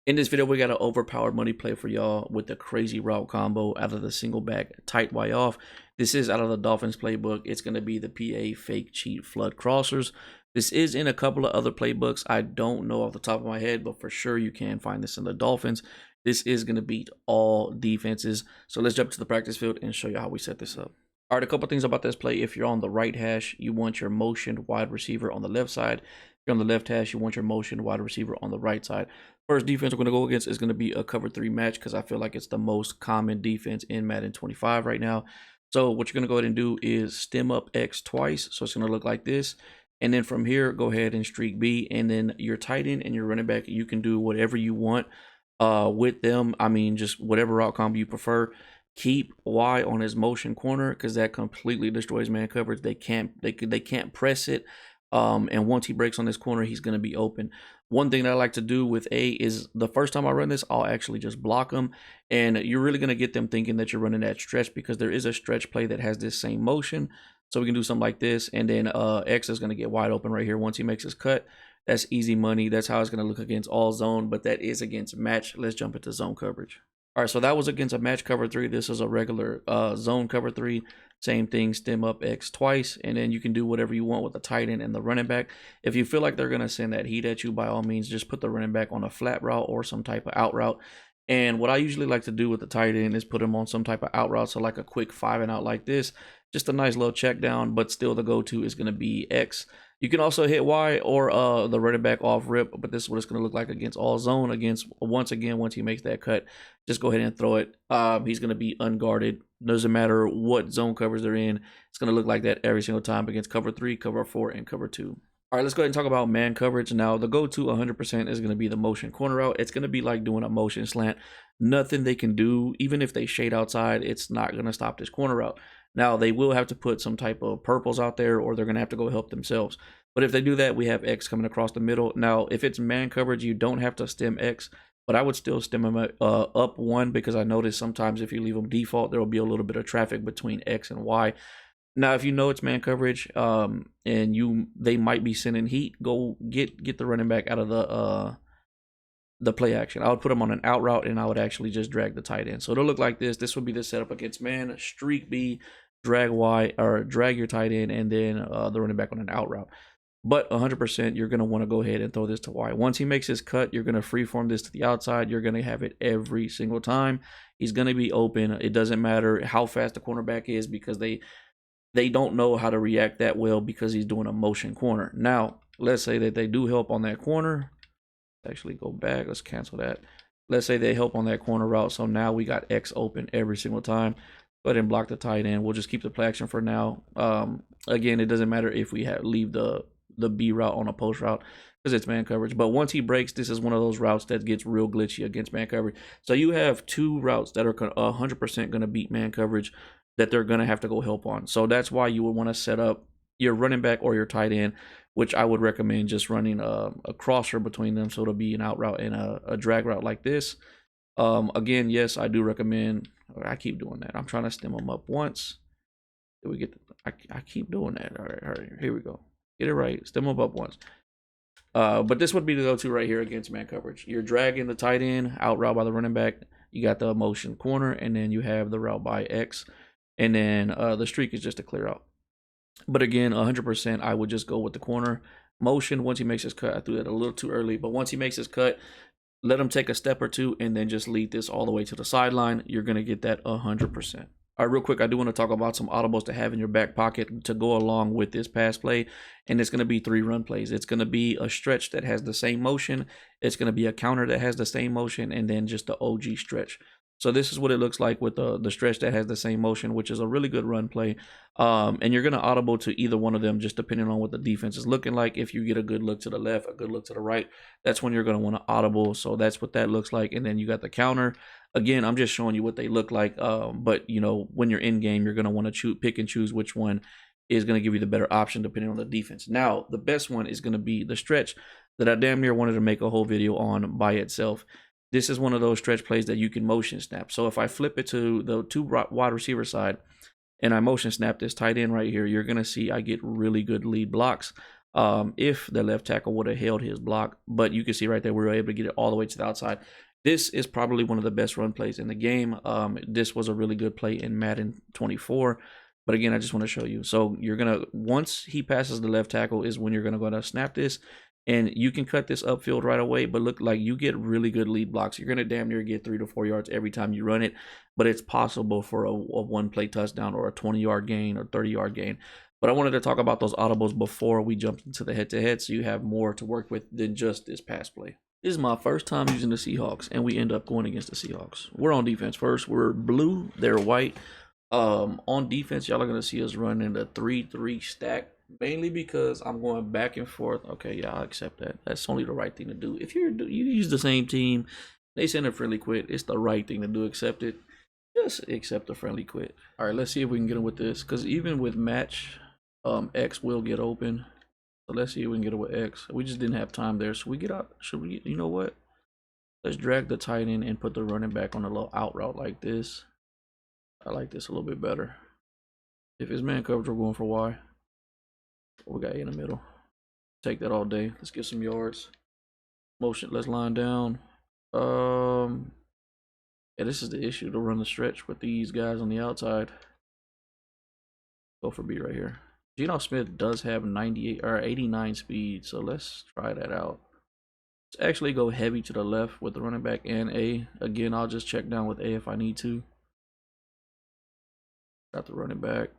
In this video, we got an overpowered money play for y'all with the crazy route combo out of the single back tight Y off. This is out of the Dolphins playbook. It's going to be the PA fake cheat flood crossers. This is in a couple of other playbooks. I don't know off the top of my head, but for sure you can find this in the Dolphins. This is going to beat all defenses. So let's jump to the practice field and show you how we set this up. All right, a couple things about this play. If you're on the right hash, you want your motioned wide receiver on the left side. If you're on the left hash, you want your motioned wide receiver on the right side. First defense we're going to go against is going to be a cover 3 match because I feel like it's the most common defense in Madden 25 right now. So what you're going to go ahead and do is stem up X twice. So it's going to look like this. And then from here, go ahead and streak B. And then your tight end and your running back, you can do whatever you want with them. I mean, just whatever route combo you prefer. Keep Y on his motion corner because that completely destroys man coverage. They can't press it. And once he breaks on this corner, he's going to be open. One thing that I like to do with A is the first time I run this, I'll actually just block them. And you're really going to get them thinking that you're running that stretch because there is a stretch play that has this same motion. So we can do something like this. And then X is going to get wide open right here once he makes his cut. That's easy money. That's how it's going to look against all zone, but that is against match. Let's jump into zone coverage. All right, so that was against a match cover 3. This is a regular zone cover 3. Same thing, stem up X twice, and then you can do whatever you want with the tight end and the running back. If you feel like they're going to send that heat at you, by all means, just put the running back on a flat route or some type of out route. And what I usually like to do with the tight end is put him on some type of out route, so like a quick 5 and out like this. Just a nice little check down, but still the go-to is going to be X. You can also hit Y or the running back off rip, but this is what it's going to look like against all zone. Once he makes that cut, just go ahead and throw it. He's going to be unguarded. Doesn't matter what zone covers they're in. It's going to look like that every single time against cover 3, cover 4, and cover 2. All right, let's go ahead and talk about man coverage. Now, the go-to 100% is going to be the motion corner route. It's going to be like doing a motion slant. Nothing they can do, even if they shade outside, it's not going to stop this corner route. Now, they will have to put some type of purples out there, or they're going to have to go help themselves. But if they do that, we have X coming across the middle. Now, if it's man coverage, you don't have to stem X, but I would still stem them up 1 because I notice sometimes if you leave them default, there will be a little bit of traffic between X and Y. Now, if you know it's man coverage and they might be sending heat, go get the running back out of the play action. I would put them on an out route and I would actually just drag the tight end. So it'll look like this. This would be the setup against man, streak B, drag Y, or drag your tight end, and then the running back on an out route. But 100%, you're going to want to go ahead and throw this to Y. Once he makes his cut, you're going to freeform this to the outside. You're going to have it every single time. He's going to be open. It doesn't matter how fast the cornerback is because they don't know how to react that well because he's doing a motion corner. Now, let's say that they do help on that corner. Actually, go back. Let's cancel that. Let's say they help on that corner route. So now we got X open every single time. Go ahead and block the tight end. We'll just keep the play action for now. Again, it doesn't matter if we leave the B route on a post route because it's man coverage. But once he breaks, this is one of those routes that gets real glitchy against man coverage. So you have 2 routes that are 100% going to beat man coverage that they're going to have to go help on. So that's why you would want to set up your running back or your tight end, which I would recommend just running a crosser between them. So it'll be an out route and a drag route like this. Again, yes, I do recommend. I keep doing that. I'm trying to stem them up once. Did we get? I keep doing that. All right, here we go. Get it right. Stem them up once. But this would be the go-to right here against man coverage. You're dragging the tight end, out route by the running back. You got the motion corner, and then you have the route by X. And then the streak is just a clear out. But again, 100%, I would just go with the corner motion. Once he makes his cut, I threw that a little too early. But once he makes his cut, let him take a step or 2 and then just lead this all the way to the sideline. You're going to get that 100%. All right, real quick, I do want to talk about some audibles to have in your back pocket to go along with this pass play. And it's going to be 3 run plays. It's going to be a stretch that has the same motion. It's going to be a counter that has the same motion. And then just the OG stretch. So this is what it looks like with the stretch that has the same motion, which is a really good run play. And you're going to audible to either one of them, just depending on what the defense is looking like. If you get a good look to the left, a good look to the right, that's when you're going to want to audible. So that's what that looks like. And then you got the counter. Again, I'm just showing you what they look like. But, you know, when you're in game, you're going to want to pick and choose which one is going to give you the better option depending on the defense. Now, the best one is going to be the stretch that I damn near wanted to make a whole video on by itself. This is one of those stretch plays that you can motion snap. So if I flip it to the 2 wide receiver side and I motion snap this tight end right here, you're going to see I get really good lead blocks. if the left tackle would have held his block. But you can see right there, we were able to get it all the way to the outside. This is probably one of the best run plays in the game. This was a really good play in Madden 24. But again, I just want to show you. So you're going to, once he passes the left tackle is when you're going to go to snap this. And you can cut this upfield right away, but look, like you get really good lead blocks. You're going to damn near get 3 to 4 yards every time you run it, but it's possible for a one-play touchdown or a 20-yard gain or 30-yard gain. But I wanted to talk about those audibles before we jumped into the head-to-head, so you have more to work with than just this pass play. This is my first time using the Seahawks, and we end up going against the Seahawks. We're on defense first. We're blue. They're white. On defense, y'all are going to see us running the 3-3 stack. Mainly because I'm going back and forth. Okay, yeah, I'll accept that. That's only the right thing to do. If you use the same team, they send a friendly quit. It's the right thing to do. Accept it. Just accept the friendly quit. All right, let's see if we can get him with this. Because even with match, X will get open. So let's see if we can get it with X. We just didn't have time there. So we get out. Should we? You know what? Let's drag the tight end and put the running back on a little out route like this. I like this a little bit better. If it's man coverage, we're going for Y. We got A in the middle. Take that all day. Let's get some yards. Motion. Let's line down. Yeah, this is the issue to run the stretch with these guys on the outside. Go for B right here. Geno Smith does have 98 or 89 speed, so let's try that out. Let's actually go heavy to the left with the running back and A. Again, I'll just check down with A if I need to. Got the running back.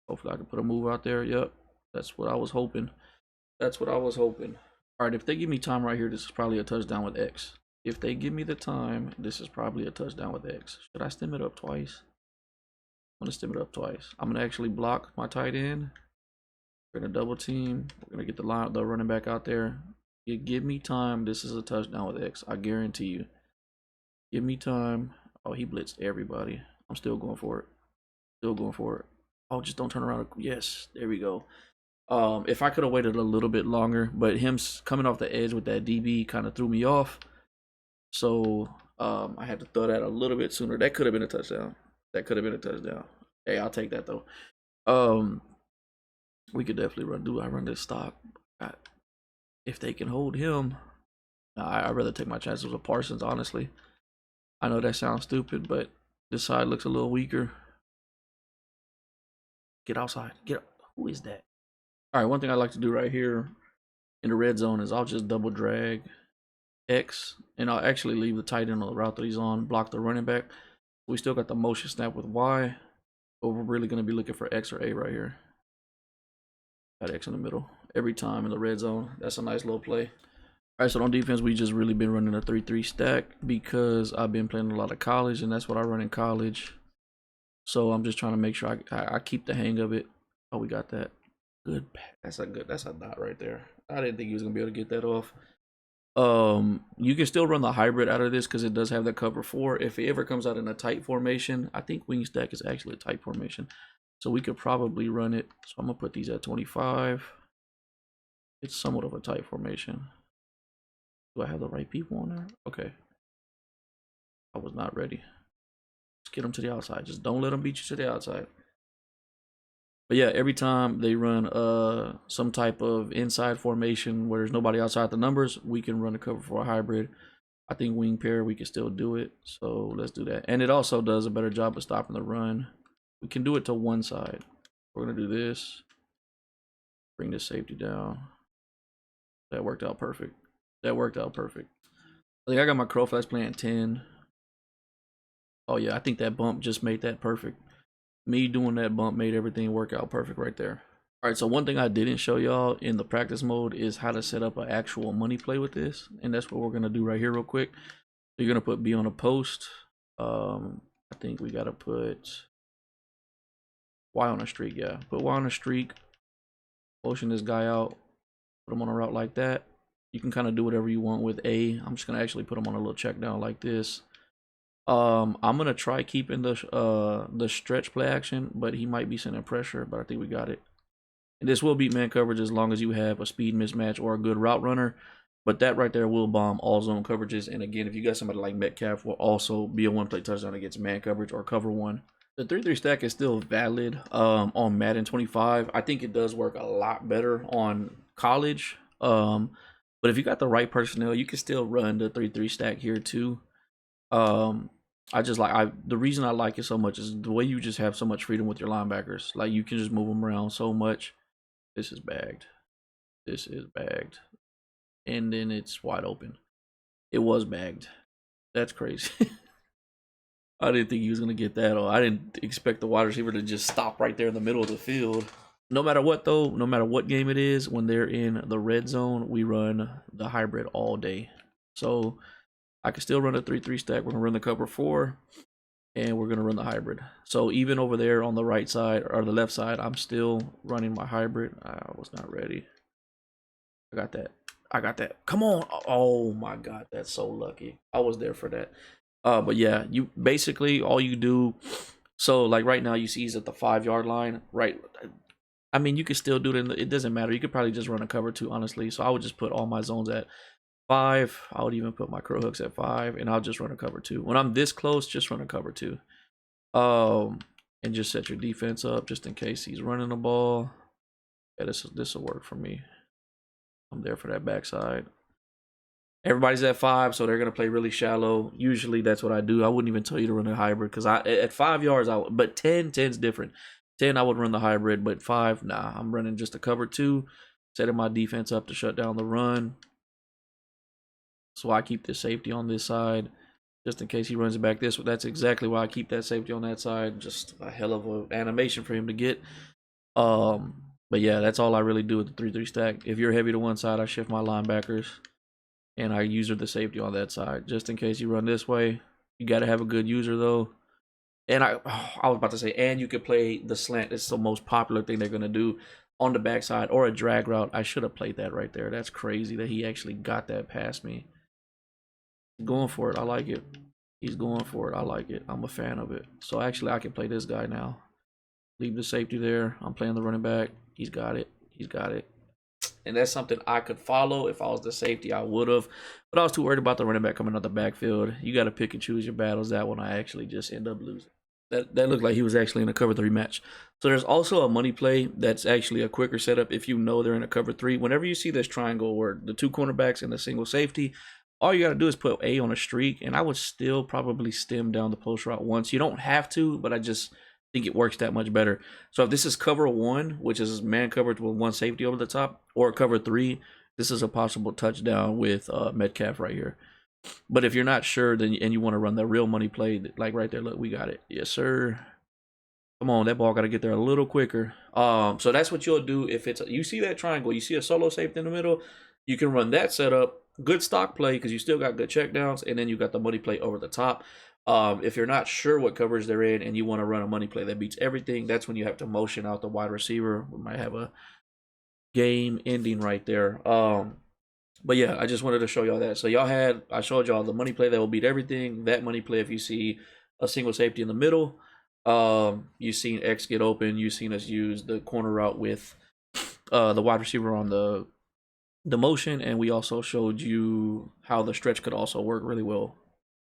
Hopefully I can put a move out there. Yep. That's what I was hoping. That's what I was hoping. All right, if they give me time right here, this is probably a touchdown with X. If they give me the time, this is probably a touchdown with X. Should I stem it up twice? I'm going to stem it up twice. I'm going to actually block my tight end. We're going to double team. We're going to get the running back out there. You give me time. This is a touchdown with X. I guarantee you. Give me time. Oh, he blitzed everybody. I'm still going for it. Still going for it. Oh, just don't turn around. Yes, there we go. If I could have waited a little bit longer, but him coming off the edge with that DB kind of threw me off. So I had to throw that a little bit sooner. That could have been a touchdown. That could have been a touchdown. Hey, I'll take that though. We could definitely run. Do I run this stock? If they can hold him, I'd rather take my chances with Parsons. Honestly, I know that sounds stupid, but this side looks a little weaker. Get outside. Get up. Who is that? All right, one thing I like to do right here in the red zone is I'll just double drag X, and I'll actually leave the tight end on the route that he's on, block the running back. We still got the motion snap with Y, but we're really going to be looking for X or A right here. Got X in the middle every time in the red zone. That's a nice little play. All right, so on defense, we just really been running a 3-3 stack because I've been playing a lot of college, and that's what I run in college. So I'm just trying to make sure I keep the hang of it. Oh, we got that. Good. That's a dot right there. I didn't think he was gonna be able to get that off. You can still run the hybrid out of this because it does have that cover 4. If it ever comes out in a tight formation, I think wing stack is actually a tight formation, so we could probably run it. So I'm gonna put these at 25. It's somewhat of a tight formation. Do I have the right people on there? Okay. I was not ready. Just get them to the outside. Just don't let them beat you to the outside. But yeah, every time they run some type of inside formation where there's nobody outside the numbers, we can run a cover for a hybrid. I think wing pair, we can still do it. So let's do that. And it also does a better job of stopping the run. We can do it to one side. We're going to do this. Bring this safety down. That worked out perfect. That worked out perfect. I think I got my crow flash playing 10. Oh yeah, I think that bump just made that perfect. Me doing that bump made everything work out perfect right there. All right, so one thing I didn't show y'all in the practice mode is how to set up an actual money play with this, and that's what we're gonna do right here real quick. So you're gonna put B on a post. I think we gotta put Y on a streak. Yeah, put Y on a streak. Motion this guy out. Put him on a route like that. You can kind of do whatever you want with A. I'm just gonna actually put him on a little check down like this. I'm gonna try keeping the stretch play action, but he might be sending pressure, but I think we got it. And this will beat man coverage as long as you have a speed mismatch or a good route runner. But that right there will bomb all zone coverages. And again, if you got somebody like Metcalf, will also be a one-play touchdown against man coverage or cover 1. The 3-3 stack is still valid on Madden 25. I think it does work a lot better on college. But if you got the right personnel, you can still run the 3-3 stack here too. Um, I just like the reason I like it so much is the way you just have so much freedom with your linebackers. Like you can just move them around so much. This is bagged. This is bagged. And then it's wide open. It was bagged. That's crazy. I didn't think he was gonna get that. Or I didn't expect the wide receiver to just stop right there in the middle of the field. No matter what though, no matter what game it is, when they're in the red zone, we run the hybrid all day. So I can still run a 3-3 stack. We're gonna run the cover 4, and we're gonna run the hybrid. So even over there on the right side or the left side, I'm still running my hybrid. I was not ready. I got that. I got that. Come on. Oh my god, that's so lucky. I was there for that. But yeah, you basically all you do. So like right now, you see he's at the 5-yard line, right? I mean, you could still do it. It doesn't matter. You could probably just run a cover 2, honestly. So I would just put all my zones at 5. I would even put my crow hooks at 5, and I'll just run a cover 2. When I'm this close, just run a cover 2. And just set your defense up just in case he's running the ball. Yeah, this will work for me. I'm there for that backside. Everybody's at 5, so they're gonna play really shallow. Usually that's what I do. I wouldn't even tell you to run a hybrid because I at 5 yards but 10's different. 10 I would run the hybrid, but 5 nah. I'm running just a cover 2, setting my defense up to shut down the run. So I keep the safety on this side just in case he runs it back this way. That's exactly why I keep that safety on that side. Just a hell of an animation for him to get. But yeah, that's all I really do with the 3-3 stack. If you're heavy to one side, I shift my linebackers and I user the safety on that side just in case you run this way. You got to have a good user though. And I was about to say, and you could play the slant. It's the most popular thing they're gonna do on the backside or a drag route. I should have played that right there. That's crazy that he actually got that past me. Going for it. I like it. He's going for it. I like it. I'm a fan of it. So actually, I can play this guy now. Leave the safety there. I'm playing the running back. He's got it. He's got it. And that's something I could follow. If I was the safety, I would have. But I was too worried about the running back coming out the backfield. You got to pick and choose your battles. That one I actually just end up losing. That looked like he was actually in a cover 3 match. So there's also a money play that's actually a quicker setup if you know they're in a cover 3. Whenever you see this triangle where the 2 cornerbacks and the single safety, all you got to do is put A on a streak, and I would still probably stem down the post route once. You don't have to, but I just think it works that much better. So if this is cover 1, which is man coverage with 1 safety over the top, or cover 3, this is a possible touchdown with Metcalf right here. But if you're not sure, then and you want to run the real money play, like right there, look, we got it. Yes, sir. Come on, that ball got to get there a little quicker. So that's what you'll do if it's you see that triangle, you see a solo safety in the middle, you can run that setup. Good stock play because you still got good checkdowns, and then you got the money play over the top. If you're not sure what coverage they're in and you want to run a money play that beats everything, that's when you have to motion out the wide receiver. We might have a game ending right there. But yeah, I just wanted to show y'all that. So I showed y'all the money play that will beat everything. That money play, if you see a single safety in the middle, you've seen X get open. You've seen us use the corner route with the wide receiver on the motion, and we also showed you how the stretch could also work really well